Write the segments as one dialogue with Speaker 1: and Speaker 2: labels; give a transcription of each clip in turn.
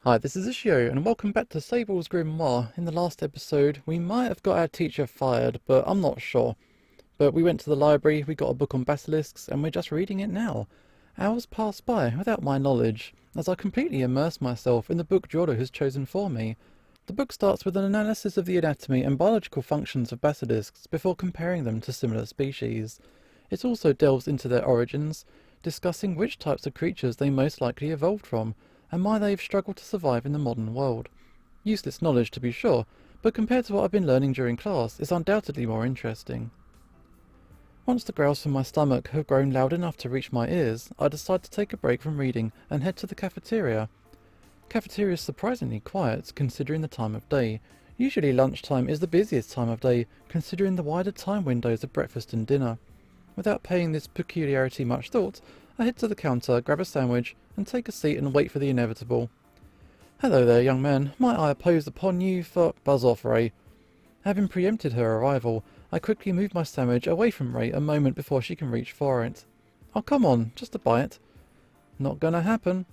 Speaker 1: Hi, this is Ishio, and welcome back to Sable's Grimoire. In the last episode, we might have got our teacher fired, but I'm not sure. But we went to the library, we got a book on basilisks, and we're just reading it now. Hours passed by without my knowledge, as I completely immerse myself in the book Jordo has chosen for me. The book starts with an analysis of the anatomy and biological functions of basilisks before comparing them to similar species. It also delves into their origins, discussing which types of creatures they most likely evolved from, and why they've struggled to survive in the modern world. Useless knowledge to be sure, but compared to what I've been learning during class, it's undoubtedly more interesting. Once the growls from my stomach have grown loud enough to reach my ears, I decide to take a break from reading and head to the cafeteria. Cafeteria is surprisingly quiet considering the time of day. Usually lunchtime is the busiest time of day, considering the wider time windows of breakfast and dinner. Without paying this peculiarity much thought, I head to the counter, grab a sandwich, and take a seat and wait for the inevitable. "Hello there, young man. Might I impose upon you for—" "Buzz off, Ray." Having preempted her arrival, I quickly move my sandwich away from Ray a moment before she can reach for it. "Oh, come on, just a bite." "Not gonna happen.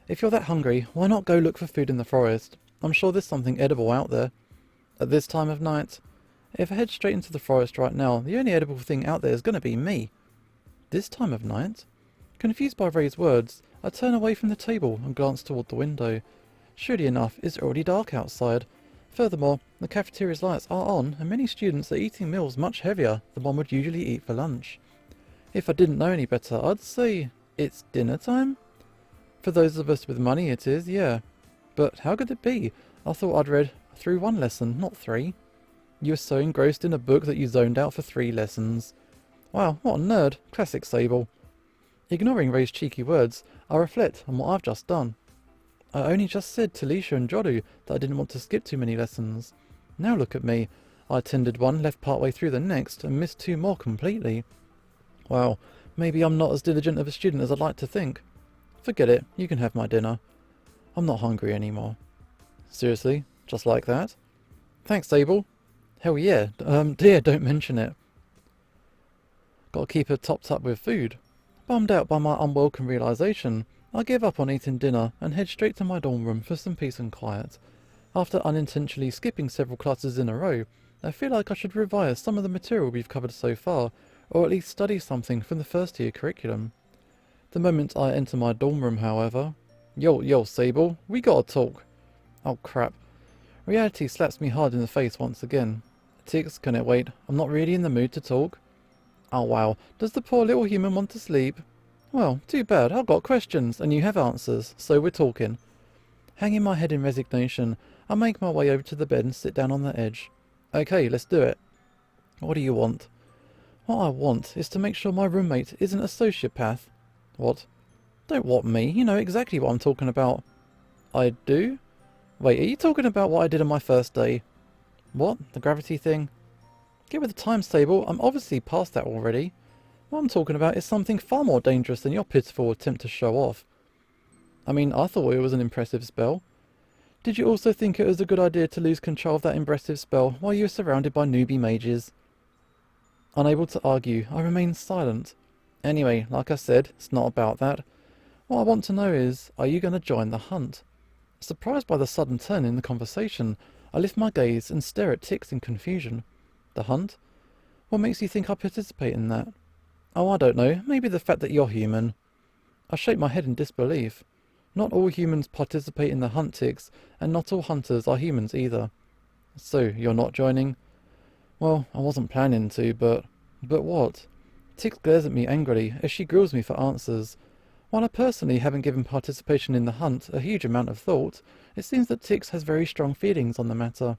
Speaker 1: If you're that hungry, why not go look for food in the forest? I'm sure there's something edible out there. At this time of night. If I head straight into the forest right now, the only edible thing out there is gonna be me." This time of night? Confused by Ray's words, I turn away from the table and glance toward the window. Surely enough, it's already dark outside. Furthermore, the cafeteria's lights are on and many students are eating meals much heavier than one would usually eat for lunch. If I didn't know any better, I'd say it's dinner time? For those of us with money it is, yeah. But how could it be? I thought I'd read through one lesson, not three. You were so engrossed in a book that you zoned out for 3 lessons. Wow, what a nerd. Classic Sable. Ignoring Ray's cheeky words, I reflect on what I've just done. I only just said to Lisha and Jodu that I didn't want to skip too many lessons. Now look at me. I attended one, left partway through the next, and missed 2 more completely. Well, maybe I'm not as diligent of a student as I'd like to think. Forget it, you can have my dinner. I'm not hungry anymore. Seriously? Just like that? Thanks, Sable. Hell yeah, dear, don't mention it. Gotta keep her topped up with food. Bummed out by my unwelcome realisation, I give up on eating dinner and head straight to my dorm room for some peace and quiet. After unintentionally skipping several classes in a row, I feel like I should revise some of the material we've covered so far, or at least study something from the first year curriculum. The moment I enter my dorm room, however... Yo, Sable, we gotta talk. Oh crap. Reality slaps me hard in the face once again. Tiggs, can it wait? I'm not really in the mood to talk. Oh wow, does the poor little human want to sleep? Well, too bad, I've got questions, and you have answers, so we're talking. Hanging my head in resignation, I make my way over to the bed and sit down on the edge. Okay, let's do it. What do you want? What I want is to make sure my roommate isn't a sociopath. What? Don't what me, you know exactly what I'm talking about. I do? Wait, are you talking about what I did on my first day? What? The gravity thing? Get with the times, Sable. I'm obviously past that already. What I'm talking about is something far more dangerous than your pitiful attempt to show off. I mean, I thought it was an impressive spell. Did you also think it was a good idea to lose control of that impressive spell while you were surrounded by newbie mages? Unable to argue, I remain silent. Anyway, like I said, it's not about that. What I want to know is, are you going to join the hunt? Surprised by the sudden turn in the conversation, I lift my gaze and stare at Tix in confusion. The hunt? What makes you think I participate in that? Oh, I don't know. Maybe the fact that you're human. I shake my head in disbelief. Not all humans participate in the hunt, Tix, and not all hunters are humans either. So, you're not joining? Well, I wasn't planning to, but... But what? Tix glares at me angrily as she grills me for answers. While I personally haven't given participation in the hunt a huge amount of thought, it seems that Tix has very strong feelings on the matter.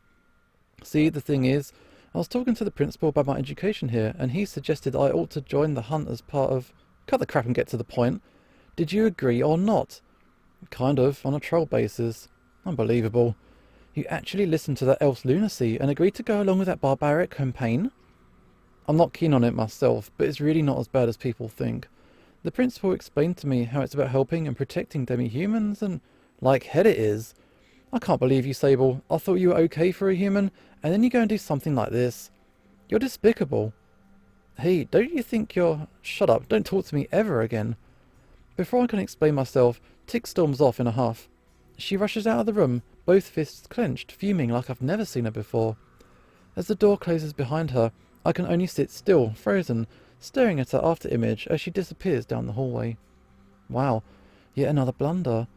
Speaker 1: See, the thing is, I was talking to the principal about my education here, and he suggested I ought to join the hunt as part of... Cut the crap and get to the point. Did you agree or not? Kind of, on a troll basis. Unbelievable. You actually listened to that elf's lunacy and agreed to go along with that barbaric campaign? I'm not keen on it myself, but it's really not as bad as people think. The principal explained to me how it's about helping and protecting demi-humans, and... Like head it is. I can't believe you, Sable. I thought you were okay for a human, and then you go and do something like this. You're despicable. Hey, don't you think you're... Shut up, don't talk to me ever again. Before I can explain myself, Tix storms off in a huff. She rushes out of the room, both fists clenched, fuming like I've never seen her before. As the door closes behind her, I can only sit still, frozen, staring at her after image as she disappears down the hallway. Wow, yet another blunder.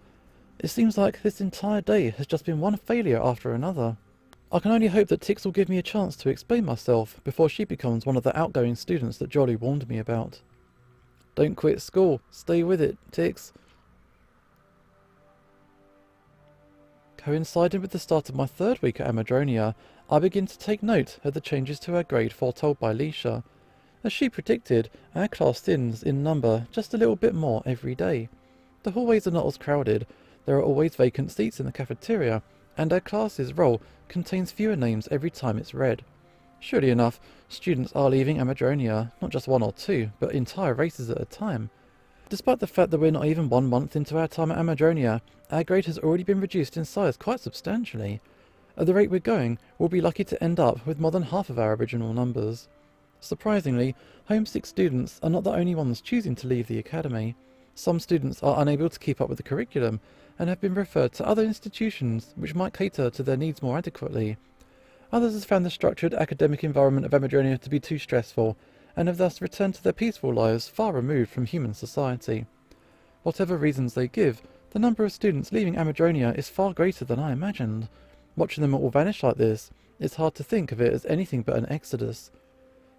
Speaker 1: It seems like this entire day has just been one failure after another. I can only hope that Tix will give me a chance to explain myself before she becomes one of the outgoing students that Jolly warned me about. Don't quit school. Stay with it, Tix. Coinciding with the start of my third week at Amadronia, I begin to take note of the changes to our grade foretold by Leisha. As she predicted, our class thins in number just a little bit more every day. The hallways are not as crowded, there are always vacant seats in the cafeteria, and our class's roll contains fewer names every time it's read. Surely enough, students are leaving Amadronia, not just one or two, but entire races at a time. Despite the fact that we're not even 1 month into our time at Amadronia, our grade has already been reduced in size quite substantially. At the rate we're going, we'll be lucky to end up with more than half of our original numbers. Surprisingly, homesick students are not the only ones choosing to leave the academy. Some students are unable to keep up with the curriculum and have been referred to other institutions which might cater to their needs more adequately. Others have found the structured academic environment of Amadronia to be too stressful, and have thus returned to their peaceful lives far removed from human society. Whatever reasons they give, the number of students leaving Amadronia is far greater than I imagined. Watching them all vanish like this, it's hard to think of it as anything but an exodus.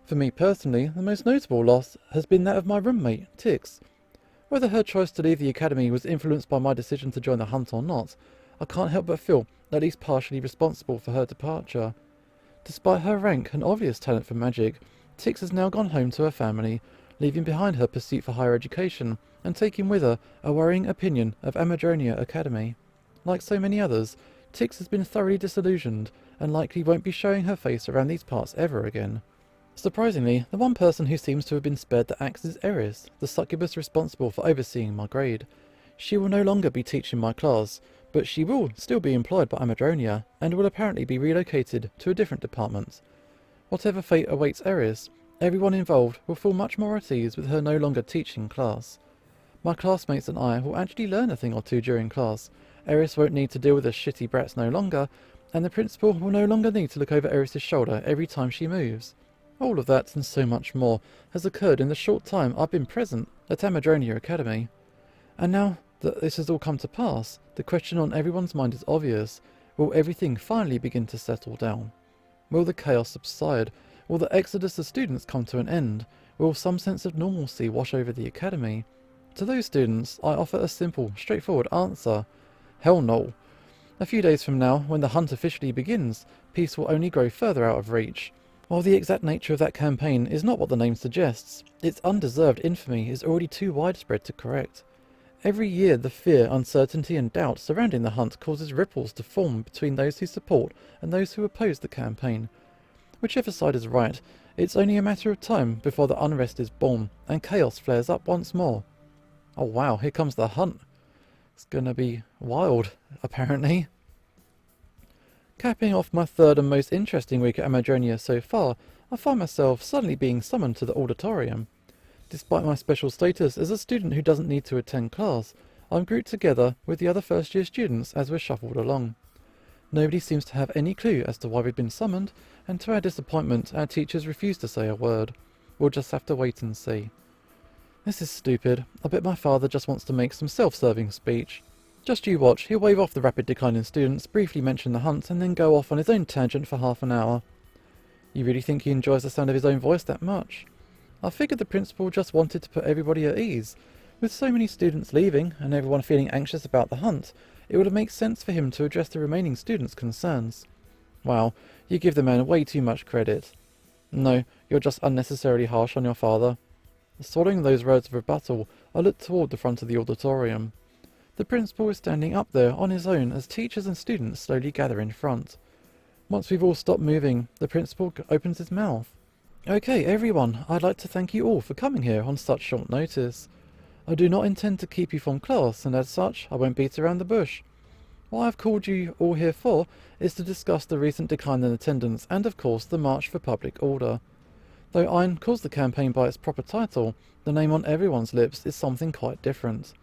Speaker 1: For me personally, the most notable loss has been that of my roommate, Tix. Whether her choice to leave the academy was influenced by my decision to join the hunt or not, I can't help but feel at least partially responsible for her departure. Despite her rank and obvious talent for magic, Tix has now gone home to her family, leaving behind her pursuit for higher education and taking with her a worrying opinion of Amadronia Academy. Like so many others, Tix has been thoroughly disillusioned and likely won't be showing her face around these parts ever again. Surprisingly, the one person who seems to have been spared the axe is Eris, the succubus responsible for overseeing my grade. She will no longer be teaching my class, but she will still be employed by Amadronia and will apparently be relocated to a different department. Whatever fate awaits Eris, everyone involved will feel much more at ease with her no longer teaching class. My classmates and I will actually learn a thing or two during class. Eris won't need to deal with the shitty brats no longer, and the principal will no longer need to look over Eris's shoulder every time she moves. All of that and so much more has occurred in the short time I've been present at Amadronia Academy. And now that this has all come to pass, the question on everyone's mind is obvious. Will everything finally begin to settle down? Will the chaos subside? Will the exodus of students come to an end? Will some sense of normalcy wash over the academy? To those students, I offer a simple, straightforward answer. Hell no. A few days from now, when the hunt officially begins, peace will only grow further out of reach. While the exact nature of that campaign is not what the name suggests, its undeserved infamy is already too widespread to correct. Every year the fear, uncertainty and doubt surrounding the hunt causes ripples to form between those who support and those who oppose the campaign. Whichever side is right, it's only a matter of time before the unrest is born and chaos flares up once more. Oh wow, here comes the hunt. It's gonna be wild, apparently. Capping off my third and most interesting week at Amadronia so far, I find myself suddenly being summoned to the auditorium. Despite my special status as a student who doesn't need to attend class, I'm grouped together with the other first year students as we're shuffled along. Nobody seems to have any clue as to why we've been summoned, and to our disappointment, our teachers refuse to say a word. We'll just have to wait and see. This is stupid. I bet my father just wants to make some self-serving speech. Just you watch, he'll wave off the rapid decline in students, briefly mention the hunt, and then go off on his own tangent for half an hour. You really think he enjoys the sound of his own voice that much? I figured the principal just wanted to put everybody at ease. With so many students leaving, and everyone feeling anxious about the hunt, it would make sense for him to address the remaining students' concerns. Wow, you give the man way too much credit. No, you're just unnecessarily harsh on your father. Swallowing those words of rebuttal, I looked toward the front of the auditorium. The principal is standing up there on his own as teachers and students slowly gather in front. Once we've all stopped moving, the principal opens his mouth. Okay, everyone, I'd like to thank you all for coming here on such short notice. I do not intend to keep you from class, and as such, I won't beat around the bush. What I've called you all here for is to discuss the recent decline in attendance and, of course, the March for Public Order. Though Ein calls the campaign by its proper title, the name on everyone's lips is something quite different.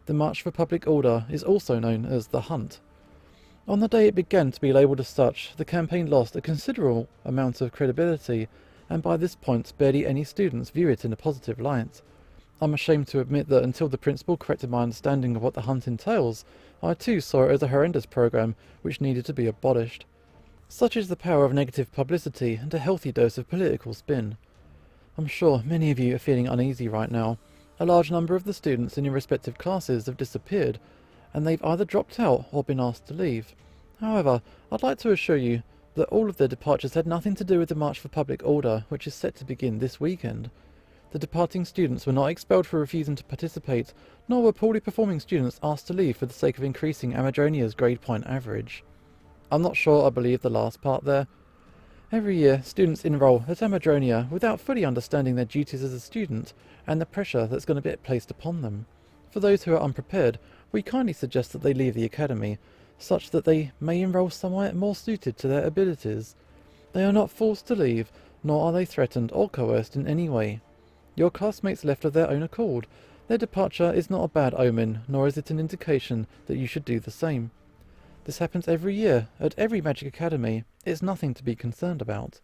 Speaker 1: The March for Public Order is also known as the Hunt. On the day it began to be labelled as such, the campaign lost a considerable amount of credibility, and by this point barely any students view it in a positive light. I'm ashamed to admit that until the principal corrected my understanding of what the Hunt entails, I too saw it as a horrendous programme which needed to be abolished. Such is the power of negative publicity and a healthy dose of political spin. I'm sure many of you are feeling uneasy right now. A large number of the students in your respective classes have disappeared, and they've either dropped out or been asked to leave. However, I'd like to assure you that all of their departures had nothing to do with the March for Public Order, which is set to begin this weekend. The departing students were not expelled for refusing to participate, nor were poorly performing students asked to leave for the sake of increasing Amadronia's grade point average. I'm not sure I believe the last part there. Every year, students enrol at Amadronia without fully understanding their duties as a student and the pressure that's going to be placed upon them. For those who are unprepared, we kindly suggest that they leave the academy, such that they may enrol somewhere more suited to their abilities. They are not forced to leave, nor are they threatened or coerced in any way. Your classmates left of their own accord. Their departure is not a bad omen, nor is it an indication that you should do the same. This happens every year, at every magic academy. It's nothing to be concerned about.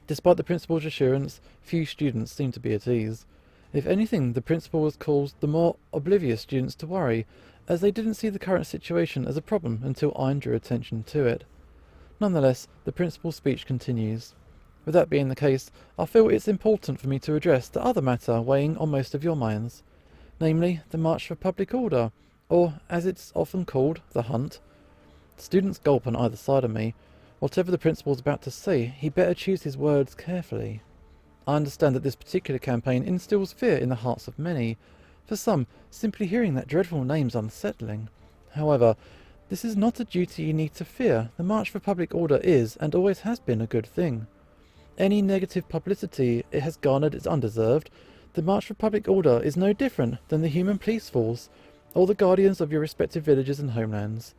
Speaker 1: Despite the principal's assurance, few students seem to be at ease. If anything, the principal has caused the more oblivious students to worry, as they didn't see the current situation as a problem until I drew attention to it. Nonetheless, the principal's speech continues. With that being the case, I feel it's important for me to address the other matter weighing on most of your minds, namely the March for Public Order, or as it's often called, the Hunt. Students gulp on either side of me. Whatever the principal's about to say, he better choose his words carefully. I understand that this particular campaign instills fear in the hearts of many. For some, simply hearing that dreadful name's unsettling. However, this is not a duty you need to fear. The March for Public Order is, and always has been, a good thing. Any negative publicity it has garnered is undeserved. The March for Public Order is no different than the human police force, or the guardians of your respective villages and homelands.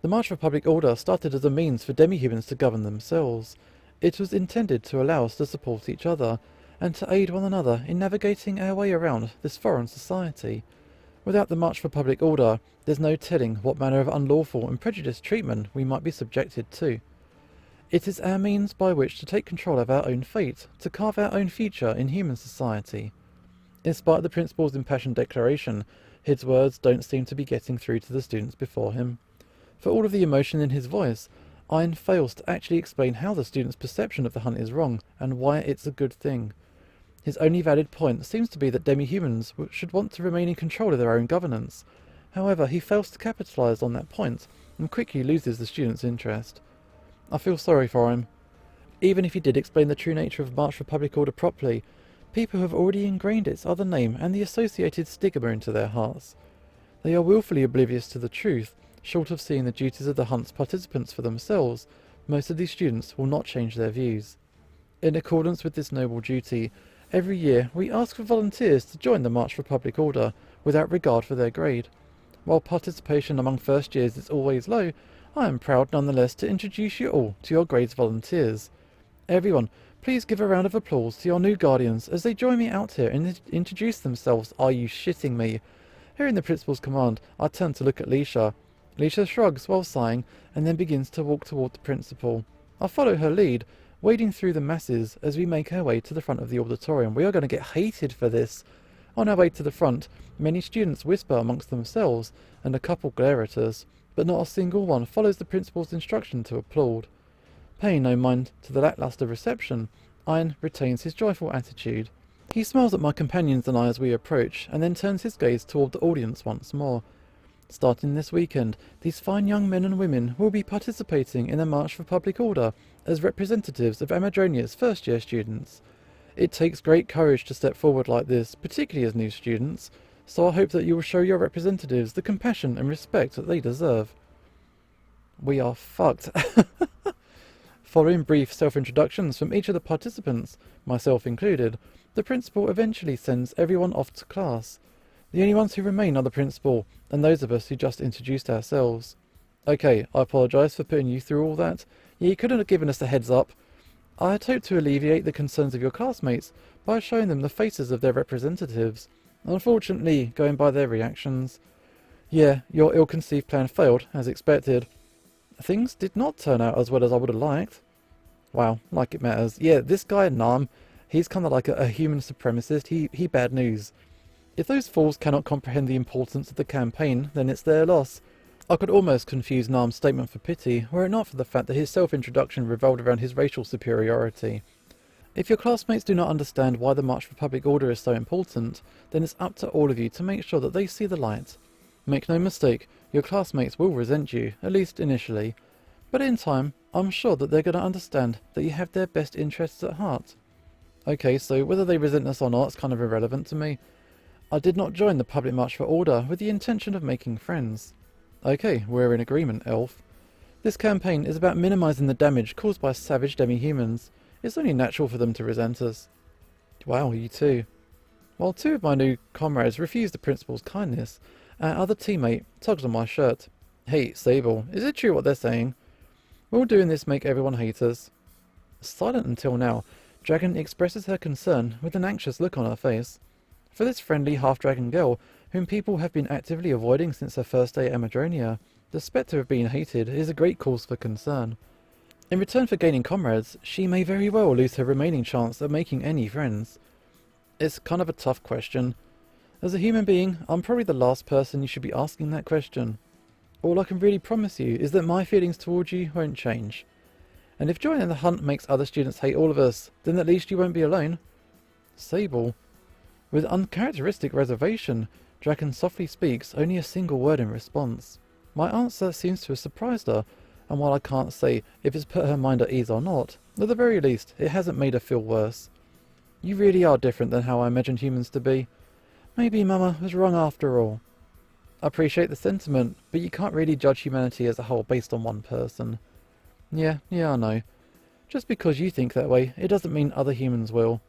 Speaker 1: The March for Public Order started as a means for demi-humans to govern themselves. It was intended to allow us to support each other, and to aid one another in navigating our way around this foreign society. Without the March for Public Order, there's no telling what manner of unlawful and prejudiced treatment we might be subjected to. It is our means by which to take control of our own fate, to carve our own future in human society. In spite of the principal's impassioned declaration, his words don't seem to be getting through to the students before him. For all of the emotion in his voice, Iron fails to actually explain how the students' perception of the Hunt is wrong, and why it's a good thing. His only valid point seems to be that demi-humans should want to remain in control of their own governance. However, he fails to capitalise on that point, and quickly loses the students' interest. I feel sorry for him. Even if he did explain the true nature of March for Public Order properly, people have already ingrained its other name and the associated stigma into their hearts. They are willfully oblivious to the truth. Short of seeing the duties of the Hunt's participants for themselves, most of these students will not change their views. In accordance with this noble duty, every year we ask for volunteers to join the March for Public Order without regard for their grade. While participation among first years is always low, I am proud nonetheless to introduce you all to your grade's volunteers. Everyone, please give a round of applause to your new guardians as they join me out here and introduce themselves. Are you shitting me? Hearing the principal's command, I turn to look at Leisha. Leisha shrugs while sighing, and then begins to walk toward the principal. I follow her lead, wading through the masses as we make our way to the front of the auditorium. We are going to get hated for this. On our way to the front, many students whisper amongst themselves, and a couple glare at us, but not a single one follows the principal's instruction to applaud. Paying no mind to the lacklustre reception, Iron retains his joyful attitude. He smiles at my companions and I as we approach, and then turns his gaze toward the audience once more. Starting this weekend, these fine young men and women will be participating in the March for Public Order as representatives of Amadronia's first-year students. It takes great courage to step forward like this, particularly as new students, so I hope that you will show your representatives the compassion and respect that they deserve. We are fucked. Following brief self-introductions from each of the participants, myself included, the principal eventually sends everyone off to class. The only ones who remain are the principal, and those of us who just introduced ourselves. Okay, I apologise for putting you through all that. You couldn't have given us a heads up. I had hoped to alleviate the concerns of your classmates by showing them the faces of their representatives. Unfortunately, going by their reactions, Yeah, your ill-conceived plan failed, as expected. Things did not turn out as well as I would have liked. Wow, like it matters. Yeah, this guy, Nam, he's kind of like a human supremacist. He bad news. If those fools cannot comprehend the importance of the campaign, then it's their loss. I could almost confuse Nam's statement for pity, were it not for the fact that his self-introduction revolved around his racial superiority. If your classmates do not understand why the March for Public Order is so important, then it's up to all of you to make sure that they see the light. Make no mistake, your classmates will resent you, at least initially. But in time, I'm sure that they're going to understand that you have their best interests at heart. Okay, so whether they resent us or not is kind of irrelevant to me. I did not join the Public March for Order with the intention of making friends. Okay, we're in agreement, Elf. This campaign is about minimising the damage caused by savage demi-humans. It's only natural for them to resent us. Wow, you too. While two of my new comrades refused the principal's kindness, our other teammate tugged on my shirt. Hey, Sable, is it true what they're saying? Will doing this make everyone hate us? Silent until now, Dragon expresses her concern with an anxious look on her face. For this friendly half-dragon girl, whom people have been actively avoiding since her first day at Amadronia, the spectre of being hated is a great cause for concern. In return for gaining comrades, she may very well lose her remaining chance at making any friends. It's kind of a tough question. As a human being, I'm probably the last person you should be asking that question. All I can really promise you is that my feelings towards you won't change. And if joining the hunt makes other students hate all of us, then at least you won't be alone. Sable. With uncharacteristic reservation, Dragon softly speaks only a single word in response. My answer seems to have surprised her, and while I can't say if it's put her mind at ease or not, at the very least, it hasn't made her feel worse. You really are different than how I imagined humans to be. Maybe Mama was wrong after all. I appreciate the sentiment, but you can't really judge humanity as a whole based on one person. Yeah, I know. Just because you think that way, it doesn't mean other humans will.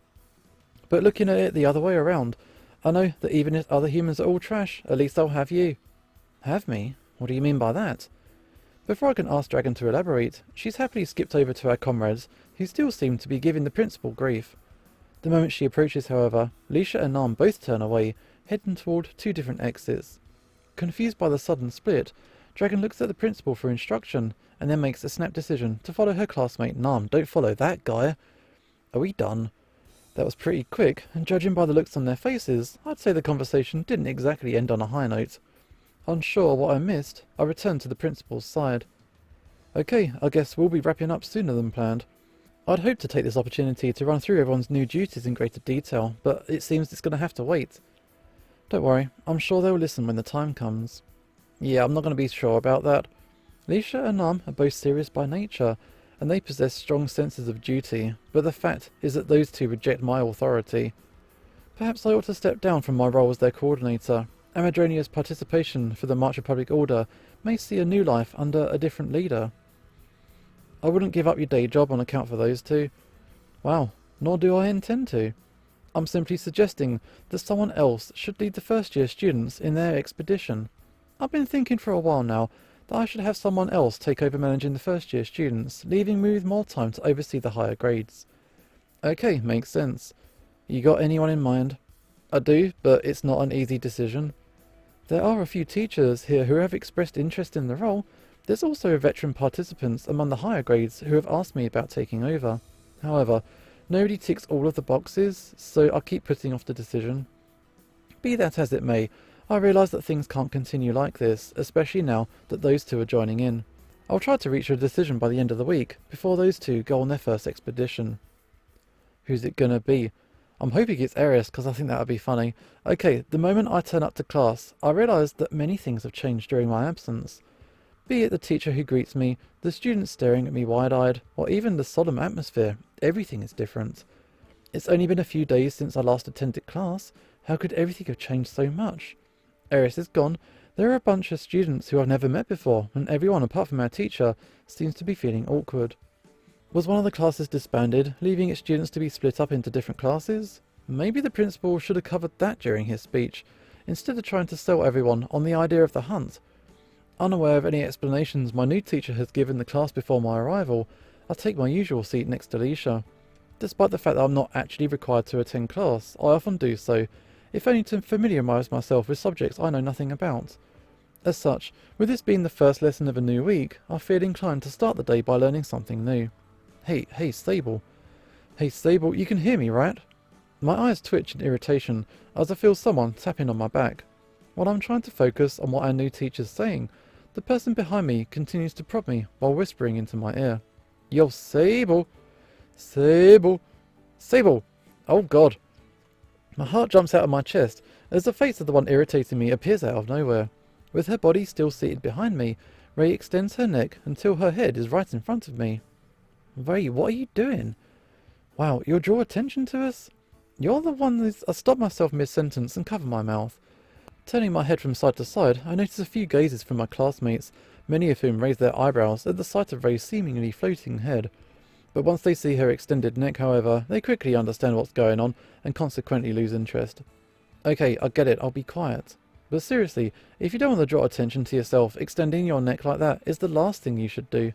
Speaker 1: But looking at it the other way around, I know that even if other humans are all trash, at least I'll have you. Have me? What do you mean by that? Before I can ask Dragon to elaborate, she's happily skipped over to our comrades, who still seem to be giving the principal grief. The moment she approaches, however, Leisha and Nam both turn away, heading toward two different exits. Confused by the sudden split, Dragon looks at the principal for instruction, and then makes a snap decision to follow her classmate Nam. Don't follow that guy! Are we done? That was pretty quick, and judging by the looks on their faces, I'd say the conversation didn't exactly end on a high note. Unsure what I missed, I returned to the principal's side. Okay, I guess we'll be wrapping up sooner than planned. I'd hoped to take this opportunity to run through everyone's new duties in greater detail, but it seems it's going to have to wait. Don't worry, I'm sure they'll listen when the time comes. Yeah, I'm not going to be sure about that. Leisha and Nam are both serious by nature, and they possess strong senses of duty, but the fact is that those two reject my authority. Perhaps I ought to step down from my role as their coordinator. Amadronia's participation for the March of Public Order may see a new life under a different leader. I wouldn't give up your day job on account for those two. Wow, nor do I intend to. I'm simply suggesting that someone else should lead the first-year students in their expedition. I've been thinking for a while now that I should have someone else take over managing the first-year students, leaving me with more time to oversee the higher grades. Okay, makes sense. You got anyone in mind? I do, but it's not an easy decision. There are a few teachers here who have expressed interest in the role. There's also veteran participants among the higher grades who have asked me about taking over. However, nobody ticks all of the boxes, so I'll keep putting off the decision. Be that as it may, I realise that things can't continue like this, especially now that those two are joining in. I'll try to reach a decision by the end of the week, before those two go on their first expedition. Who's it gonna be? I'm hoping it's Arius, because I think that would be funny. Okay, the moment I turn up to class, I realise that many things have changed during my absence. Be it the teacher who greets me, the students staring at me wide-eyed, or even the solemn atmosphere, everything is different. It's only been a few days since I last attended class. How could everything have changed so much? Arius is gone. There are a bunch of students who I've never met before, and everyone apart from our teacher seems to be feeling awkward. Was one of the classes disbanded, leaving its students to be split up into different classes? Maybe the principal should have covered that during his speech, instead of trying to sell everyone on the idea of the hunt. Unaware of any explanations my new teacher has given the class before my arrival, I take my usual seat next to Leisha. Despite the fact that I'm not actually required to attend class, I often do so, if only to familiarise myself with subjects I know nothing about. As such, with this being the first lesson of a new week, I feel inclined to start the day by learning something new. Hey, Sable. Hey, Sable, you can hear me, right? My eyes twitch in irritation as I feel someone tapping on my back. While I'm trying to focus on what our new teacher's saying, the person behind me continues to prod me while whispering into my ear. Yo, Sable! Sable! Sable! Oh god! My heart jumps out of my chest as the face of the one irritating me appears out of nowhere. With her body still seated behind me, Ray extends her neck until her head is right in front of me. Ray, what are you doing? Wow, you'll draw attention to us? You're the one that... I stop myself mid-sentence and cover my mouth. Turning my head from side to side, I notice a few gazes from my classmates, many of whom raise their eyebrows at the sight of Ray's seemingly floating head. But once they see her extended neck, however, they quickly understand what's going on and consequently lose interest. Okay, I get it, I'll be quiet. But seriously, if you don't want to draw attention to yourself, extending your neck like that is the last thing you should do.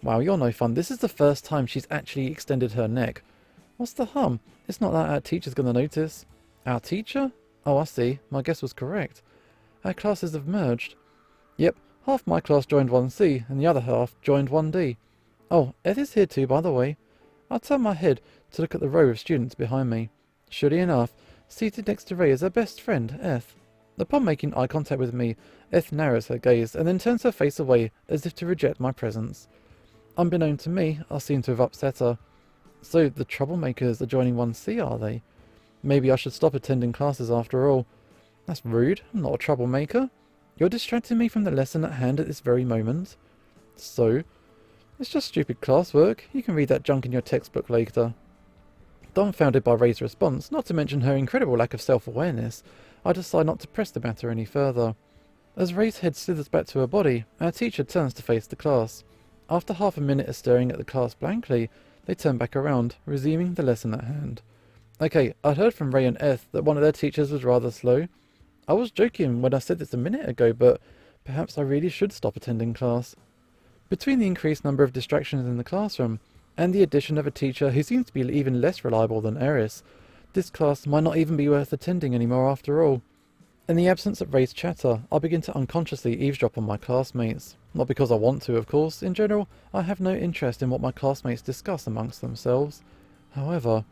Speaker 1: Wow, you're no fun. This is the first time she's actually extended her neck. What's the harm? It's not that our teacher's going to notice. Our teacher? Oh, I see. My guess was correct. Our classes have merged. Yep, half my class joined 1C and the other half joined 1D. Oh, Ed is here too, by the way. I turn my head to look at the row of students behind me. Surely enough, seated next to Ray is her best friend, Eth. Upon making eye contact with me, Eth narrows her gaze and then turns her face away as if to reject my presence. Unbeknown to me, I seem to have upset her. So the troublemakers are joining 1C, are they? Maybe I should stop attending classes after all. That's rude. I'm not a troublemaker. You're distracting me from the lesson at hand at this very moment. So? It's just stupid classwork. You can read that junk in your textbook later. Dumbfounded by Ray's response, not to mention her incredible lack of self-awareness, I decide not to press the matter any further. As Ray's head slithers back to her body, our teacher turns to face the class. After half a minute of staring at the class blankly, they turn back around, resuming the lesson at hand. Okay, I'd heard from Ray and Eth that one of their teachers was rather slow. I was joking when I said this a minute ago, but perhaps I really should stop attending class. Between the increased number of distractions in the classroom, and the addition of a teacher who seems to be even less reliable than Eris, this class might not even be worth attending anymore after all. In the absence of Ray's chatter, I begin to unconsciously eavesdrop on my classmates. Not because I want to, of course. In general, I have no interest in what my classmates discuss amongst themselves. However,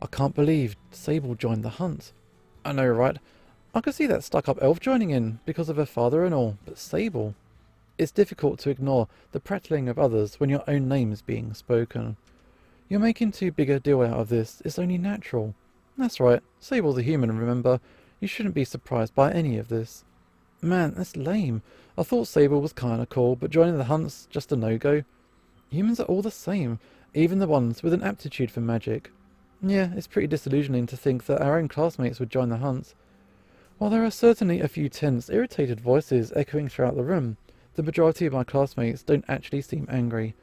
Speaker 1: I can't believe Sable joined the hunt. I know, right? I could see that stuck-up elf joining in, because of her father and all, but Sable... It's difficult to ignore the prattling of others when your own name is being spoken. You're making too big a deal out of this. It's only natural. That's right. Sable's a human, remember? You shouldn't be surprised by any of this. Man, that's lame. I thought Sable was kinda cool, but joining the hunt's just a no-go. Humans are all the same, even the ones with an aptitude for magic. Yeah, it's pretty disillusioning to think that our own classmates would join the hunt. While there are certainly a few tense, irritated voices echoing throughout the room, the majority of my classmates don't actually seem angry.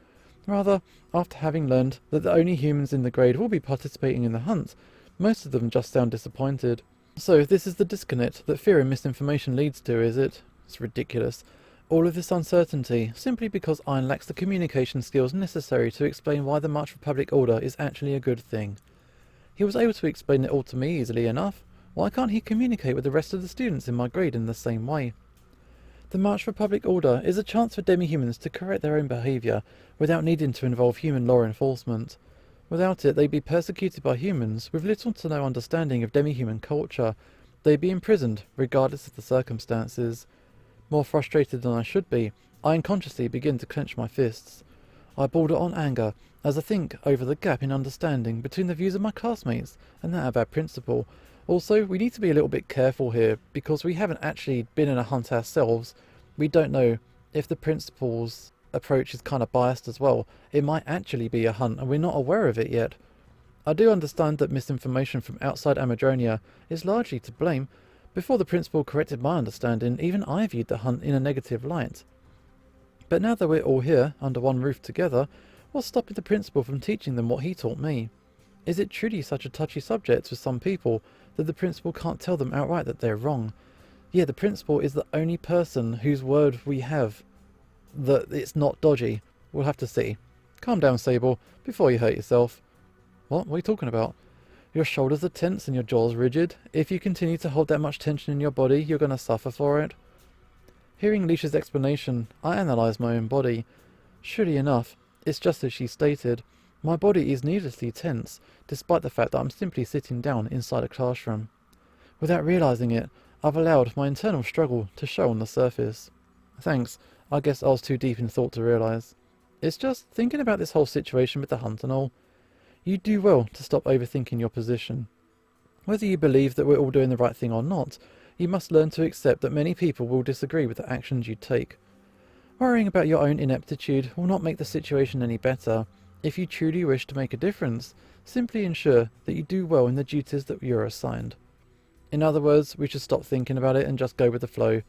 Speaker 1: Rather, after having learned that the only humans in the grade will be participating in the hunt, most of them just sound disappointed. So this is the disconnect that fear and misinformation leads to, is it? It's ridiculous. All of this uncertainty, simply because Iron lacks the communication skills necessary to explain why the March for Public Order is actually a good thing. He was able to explain it all to me easily enough. Why can't he communicate with the rest of the students in my grade in the same way? The March for Public Order is a chance for demi-humans to correct their own behaviour without needing to involve human law enforcement. Without it, they'd be persecuted by humans with little to no understanding of demi-human culture. They'd be imprisoned, regardless of the circumstances. More frustrated than I should be, I unconsciously begin to clench my fists. I border on anger as I think over the gap in understanding between the views of my classmates and that of our principal. Also, we need to be a little bit careful here, because we haven't actually been in a hunt ourselves. We don't know if the principal's approach is kind of biased as well. It might actually be a hunt and we're not aware of it yet. I do understand that misinformation from outside Amadronia is largely to blame. Before the principal corrected my understanding, even I viewed the hunt in a negative light. But now that we're all here, under one roof together, what's stopping the principal from teaching them what he taught me? Is it truly such a touchy subject with some people that the principal can't tell them outright that they're wrong? Yeah, the principal is the only person whose word we have that it's not dodgy. We'll have to see. Calm down, Sable, before you hurt yourself. What are you talking about? Your shoulders are tense and your jaws rigid. If you continue to hold that much tension in your body, you're going to suffer for it. Hearing Leisha's explanation, I analysed my own body. Surely enough, it's just as she stated. My body is needlessly tense, despite the fact that I'm simply sitting down inside a classroom. Without realising it, I've allowed my internal struggle to show on the surface. Thanks, I guess I was too deep in thought to realise. It's just thinking about this whole situation with the hunt and all. You do well to stop overthinking your position. Whether you believe that we're all doing the right thing or not, you must learn to accept that many people will disagree with the actions you take. Worrying about your own ineptitude will not make the situation any better. If you truly wish to make a difference, simply ensure that you do well in the duties that you're assigned. In other words, we should stop thinking about it and just go with the flow.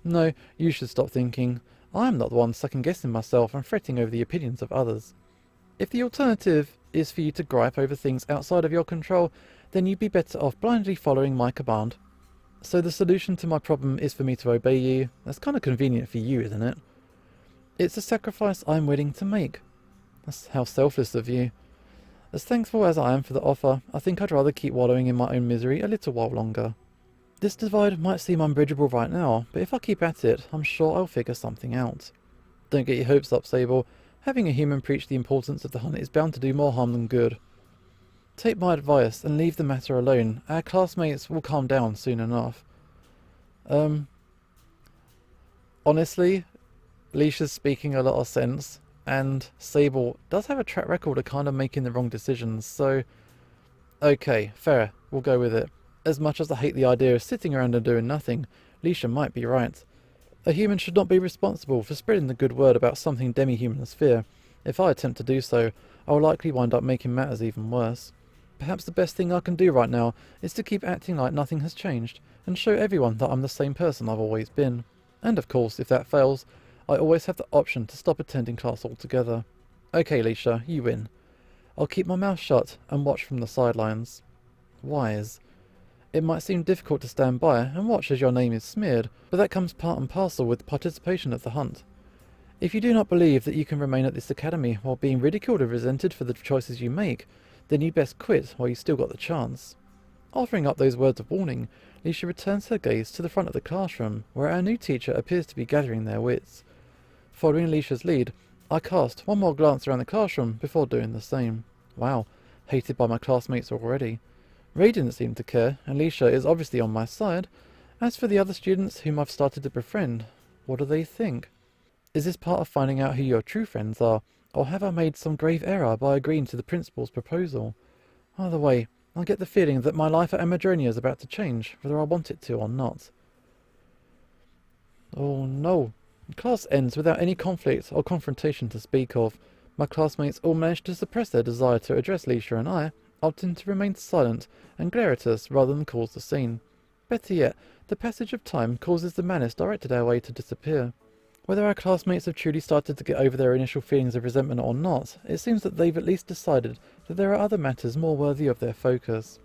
Speaker 1: No, you should stop thinking. I am not the one second-guessing myself and fretting over the opinions of others. If the alternative is for you to gripe over things outside of your control, then you'd be better off blindly following my command. So the solution to my problem is for me to obey you. That's kind of convenient for you, isn't it? It's a sacrifice I'm willing to make. That's how selfless of you. As thankful as I am for the offer, I think I'd rather keep wallowing in my own misery a little while longer. This divide might seem unbridgeable right now, but if I keep at it, I'm sure I'll figure something out. Don't get your hopes up, Sable. Having a human preach the importance of the hunt is bound to do more harm than good. Take my advice and leave the matter alone. Our classmates will calm down soon enough. Honestly, Leisha's speaking a lot of sense, and Sable does have a track record of kind of making the wrong decisions, so... Okay, fair, we'll go with it. As much as I hate the idea of sitting around and doing nothing, Leisha might be right. A human should not be responsible for spreading the good word about something demi-humans fear. If I attempt to do so, I will likely wind up making matters even worse. Perhaps the best thing I can do right now is to keep acting like nothing has changed, and show everyone that I'm the same person I've always been. And of course, if that fails, I always have the option to stop attending class altogether. Okay, Leisha, you win. I'll keep my mouth shut and watch from the sidelines. Wise. It might seem difficult to stand by and watch as your name is smeared, but that comes part and parcel with participation at the hunt. If you do not believe that you can remain at this academy while being ridiculed and resented for the choices you make, then you best quit while you still got the chance. Offering up those words of warning, Leisha returns her gaze to the front of the classroom, where our new teacher appears to be gathering their wits. Following Leisha's lead, I cast one more glance around the classroom before doing the same. Wow, hated by my classmates already. Ray didn't seem to care, and Leisha is obviously on my side. As for the other students whom I've started to befriend, what do they think? Is this part of finding out who your true friends are, or have I made some grave error by agreeing to the principal's proposal? Either way, I get the feeling that my life at Amadronia is about to change, whether I want it to or not. Oh no. Class ends without any conflict or confrontation to speak of. My classmates all managed to suppress their desire to address Leisha, and I, opting to remain silent and glare at us rather than cause the scene. Better yet, the passage of time causes the malice directed our way to disappear. Whether our classmates have truly started to get over their initial feelings of resentment or not, it seems that they've at least decided that there are other matters more worthy of their focus.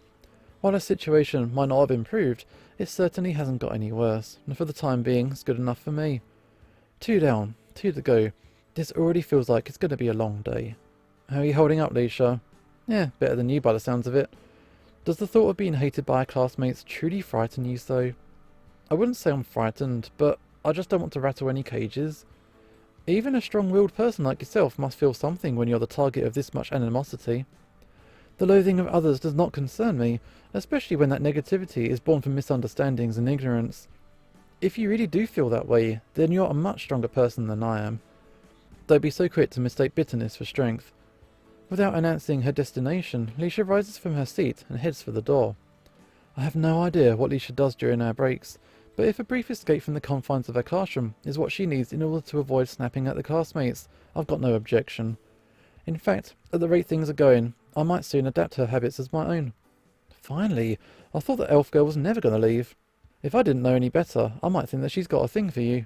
Speaker 1: While our situation might not have improved, it certainly hasn't got any worse, and for the time being, it's good enough for me. 2 down, 2 to go. This already feels like it's going to be a long day. How are you holding up, Leisha? Yeah, better than you by the sounds of it. Does the thought of being hated by our classmates truly frighten you so? I wouldn't say I'm frightened, but I just don't want to rattle any cages. Even a strong-willed person like yourself must feel something when you're the target of this much animosity. The loathing of others does not concern me, especially when that negativity is born from misunderstandings and ignorance. If you really do feel that way, then you're a much stronger person than I am. Don't be so quick to mistake bitterness for strength. Without announcing her destination, Leisha rises from her seat and heads for the door. I have no idea what Leisha does during our breaks, but if a brief escape from the confines of her classroom is what she needs in order to avoid snapping at the classmates, I've got no objection. In fact, at the rate things are going, I might soon adapt her habits as my own. Finally, I thought that elf girl was never going to leave. If I didn't know any better, I might think that she's got a thing for you.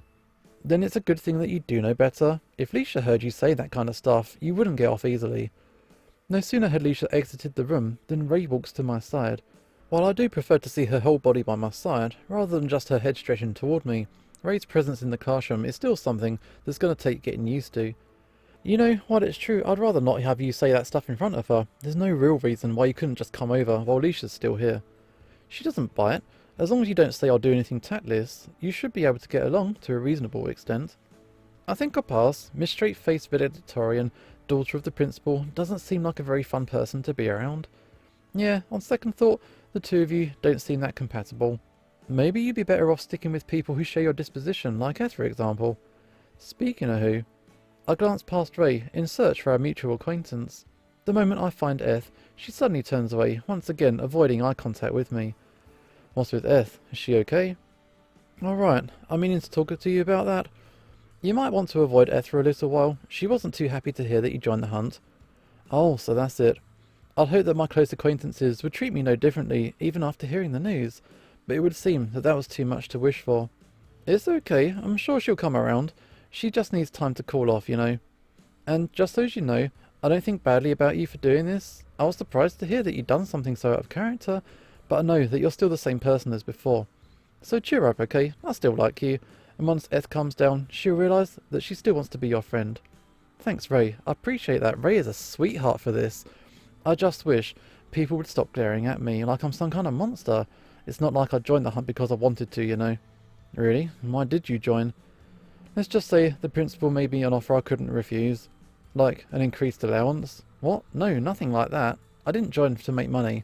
Speaker 1: Then it's a good thing that you do know better. If Leisha heard you say that kind of stuff, you wouldn't get off easily. No sooner had Leisha exited the room than Ray walks to my side. While I do prefer to see her whole body by my side, rather than just her head stretching toward me, Ray's presence in the classroom is still something that's going to take getting used to. You know, while it's true, I'd rather not have you say that stuff in front of her. There's no real reason why you couldn't just come over while Leisha's still here. She doesn't bite, As long as you don't say or do anything tactless, you should be able to get along to a reasonable extent. I think I'll pass. Miss Straight-Faced Valedictorian, daughter of the principal, doesn't seem like a very fun person to be around. Yeah, on second thought, the two of you don't seem that compatible. Maybe you'd be better off sticking with people who share your disposition, like Eth, for example. Speaking of who, I glanced past Ray in search for our mutual acquaintance. The moment I find Eth, she suddenly turns away, once again avoiding eye contact with me. What's with Eth? Is she okay? Alright, I'm meaning to talk to you about that. You might want to avoid Eth for a little while. She wasn't too happy to hear that you joined the hunt. Oh, so that's it. I'd hoped that my close acquaintances would treat me no differently, even after hearing the news, but it would seem that that was too much to wish for. It's okay, I'm sure she'll come around. She just needs time to cool off, you know. And just so you know, I don't think badly about you for doing this. I was surprised to hear that you'd done something so out of character, but I know that you're still the same person as before. So cheer up, okay? I still like you, and once Eth calms down, she'll realise that she still wants to be your friend. Thanks, Ray. I appreciate that. Ray is a sweetheart for this. I just wish people would stop glaring at me like I'm some kind of monster. It's not like I joined the hunt because I wanted to, you know. Really? Why did you join? Let's just say the principal made me an offer I couldn't refuse. Like an increased allowance? What? No, nothing like that. I didn't join to make money.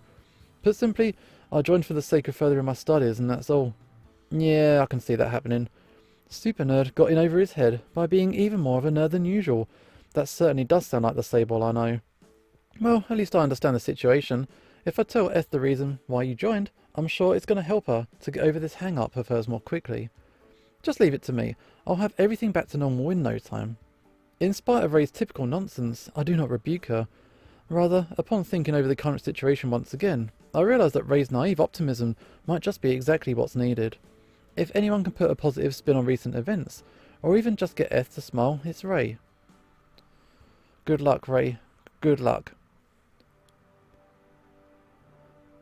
Speaker 1: Put simply, I joined for the sake of furthering my studies, and that's all. Yeah, I can see that happening. Super Nerd got in over his head by being even more of a nerd than usual. That certainly does sound like the Sable I know. Well, at least I understand the situation. If I tell Eth the reason why you joined, I'm sure it's going to help her to get over this hang-up of hers more quickly. Just leave it to me. I'll have everything back to normal in no time. In spite of Ray's typical nonsense, I do not rebuke her. Rather, upon thinking over the current situation once again, I realise that Ray's naive optimism might just be exactly what's needed. If anyone can put a positive spin on recent events, or even just get Eth to smile, it's Ray. Good luck, Ray. Good luck.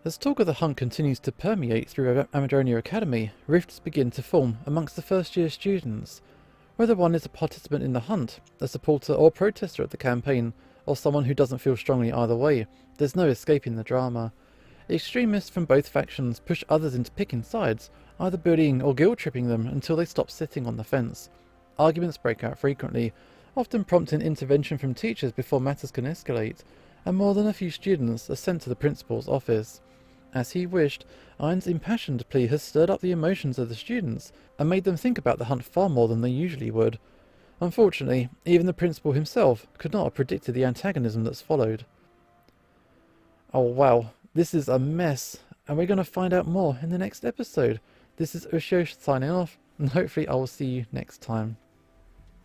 Speaker 1: As talk of the hunt continues to permeate through Amadonia Academy, rifts begin to form amongst the first-year students. Whether one is a participant in the hunt, a supporter or protester of the campaign, or someone who doesn't feel strongly either way, there's no escaping the drama. Extremists from both factions push others into picking sides, either bullying or guilt-tripping them until they stop sitting on the fence. Arguments break out frequently, often prompting intervention from teachers before matters can escalate, and more than a few students are sent to the principal's office. As he wished, Iron's impassioned plea has stirred up the emotions of the students and made them think about the hunt far more than they usually would. Unfortunately, even the principal himself could not have predicted the antagonism that's followed. Oh wow, this is a mess, and we're going to find out more in the next episode. This is Ushio signing off, and hopefully I will see you next time.